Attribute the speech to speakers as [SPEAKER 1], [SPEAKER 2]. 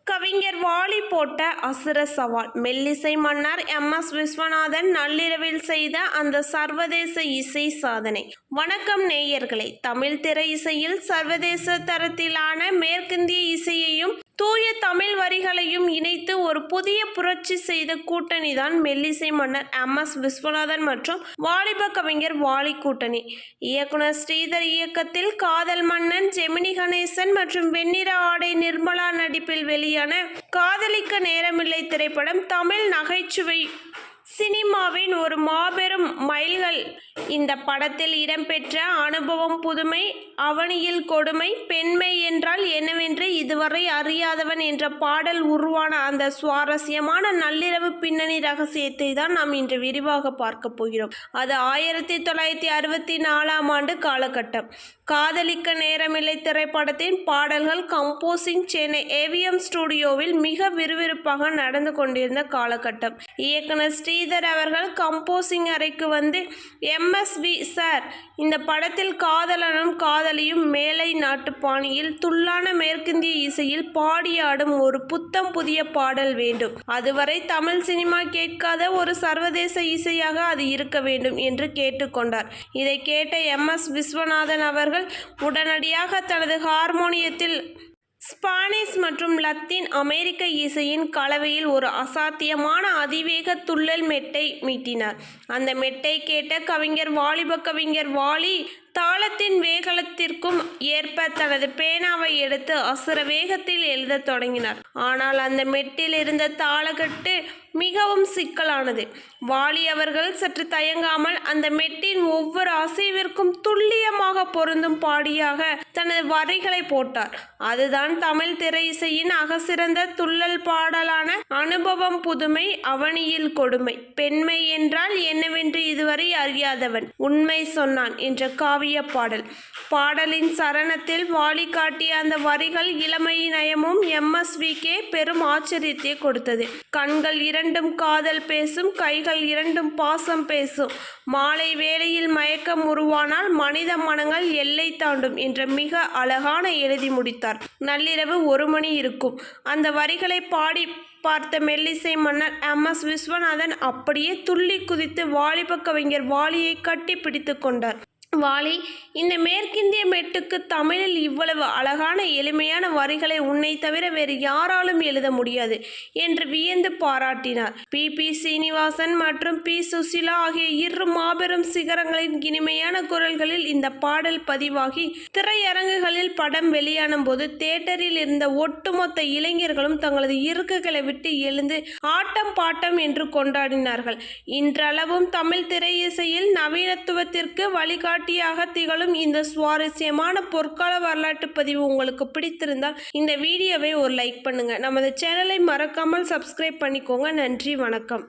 [SPEAKER 1] கவிஞர் வாலி போட்ட அசுர சவால். மெல்லிசை மன்னர் எம்.எஸ். விஸ்வநாதன் நள்ளிரவில் செய்த அந்த சர்வதேச இசை சாதனை. வணக்கம் நேயர்களே. தமிழ் திரை இசையில் சர்வதேச தரத்திலான மேற்கிந்திய இசையையும் தூய தமிழ் வரிகளையும் இணைத்து ஒரு புதிய புரட்சி செய்த கூட்டணிதான் மெல்லிசை மன்னர் எம்.எஸ். விஸ்வநாதன் மற்றும் வாலிப கவிஞர் வாலி கூட்டணி. இயக்குனர் ஸ்ரீதர் இயக்கத்தில் காதல் மன்னன், ஜெமினி கணேசன் மற்றும் வெண்ணிற ஆடை நிர்மலா நடிப்பில் வெளியான காதலிக்க நேரமில்லை திரைப்படம் தமிழ் நகைச்சுவை சினிமாவின் ஒரு மாபெரும் மைல்கல். இந்த படத்தில் இடம்பெற்ற அனுபவம் புதுமை, அவனியில் கொடுமை, பெண்மை என்றால் என்னவென்று இதுவரை அறியாதவன் என்ற பாடல் உருவான அந்த சுவாரஸ்யமான நள்ளிரவு பின்னணி ரகசியத்தை தான் நாம் இன்று விரிவாக பார்க்க போகிறோம். அது 1964ஆம் ஆண்டு காலகட்டம். காதலிக்க நேரமில்லை திரைப்படத்தின் பாடல்கள் கம்போசிங் சென்னை ஏவிஎம் ஸ்டுடியோவில் மிக விறுவிறுப்பாக நடந்து கொண்டிருந்த காலகட்டம். இயக்குனர் ஸ்ரீதர் அவர்கள் கம்போசிங் அறைக்கு வந்து, எம்.எஸ்.வி. சார், இந்த படத்தில் காதலனும் காதலியும் மேலை நாட்டு பாணியில் துள்ளான மேற்கிந்திய இசையில் பாடியாடும் ஒரு புத்தம் புதிய பாடல் வேண்டும். அதுவரை தமிழ் சினிமா கேட்காத ஒரு சர்வதேச இசையாக அது இருக்க வேண்டும் என்று கேட்டுக்கொண்டார். இதை கேட்ட எம்.எஸ். விஸ்வநாதன் அவர்கள் உடனடியாக தனது ஹார்மோனியத்தில் ஸ்பானிஷ் மற்றும் லத்தீன் அமெரிக்க இசையின் கலவையில் ஒரு அசாத்தியமான அதிவேக துள்ளல் மெட்டை மீட்டினார். அந்த மெட்டை கேட்ட வாலிப கவிஞர் வாலி தாளத்தின் வேகத்திற்கும் ஏற்ப தனது பேனாவை எடுத்து அசுர வேகத்தில் எழுதத் தொடங்கினார். ஆனால் அந்த மெட்டில் இருந்த தாளக்கட்டு மிகவும் சிக்கலானது. வாலி அவர்கள் சற்று தயங்காமல் அந்த மெட்டின் ஒவ்வொரு அசைவிற்கும் துல்லியமாக பொருந்தும் பாடியாக தனது வரிகளை போட்டார். அதுதான் தமிழ் திரை இசையின் அகசிறந்த துள்ளல் பாடலான அனுபவம் புதுமை, அவனியில் கொடுமை, பெண்மை என்றால் என்னவென்று இதுவரை அறியாதவன் உண்மை சொன்னான் என்ற காவிய பாடல். பாடலின் சரணத்தில் வாலி காட்டிய அந்த வரிகள் இளமை நயமும் எம்.எஸ்.வி.க்கு பெரும் ஆச்சரியத்தை கொடுத்தது. கண்கள் இரண்டும் காதல் பேசும், கைகள் இரண்டும் பாசம் பேசும், மாலை வேளையில் மயக்கம் உருவானால் மனித மனங்கள் எல்லை தாண்டும் என்ற மிக அழகான எழுதி முடித்தார். நள்ளிரவு 1 மணி இருக்கும். அந்த வரிகளை பாடி பார்த்த மெல்லிசை மன்னர் எம்.எஸ். விஸ்வநாதன் அப்படியே துள்ளி குதித்து வாலிப கவிஞர் வாலியை கட்டி பிடித்து கொண்டார். வாலி, இந்த மேற்கிந்திய மெட்டுக்கு தமிழில் இவ்வளவு அழகான எளிமையான வரிகளை உன்னை தவிர வேறு யாராலும் எழுத முடியாது என்று வியந்து பாராட்டினார். பி. சீனிவாசன் மற்றும் பி. சுசீலா ஆகிய இரு மாபெரும் சிகரங்களின் இனிமையான குரல்களில் இந்த பாடல் பதிவாகி திரையரங்குகளில் படம் வெளியான போது தியேட்டரில் இருந்த ஒட்டுமொத்த இளைஞர்களும் தங்களது இருக்கைகளை விட்டு எழுந்து ஆட்டம் பாட்டம் என்று கொண்டாடினார்கள். இன்றளவும் தமிழ் திரை இசையில் நவீனத்துவத்திற்கு வழிகாட்டியாக திகழும் இந்த சுவாரஸ்யமான பொற்கால வரலாற்று பதிவு உங்களுக்கு பிடித்திருந்தால் இந்த வீடியோவை ஒரு லைக் பண்ணுங்க. நமது சேனலை மறக்காமல் சப்ஸ்கிரைப் பண்ணிக்கோங்க. நன்றி, வணக்கம்.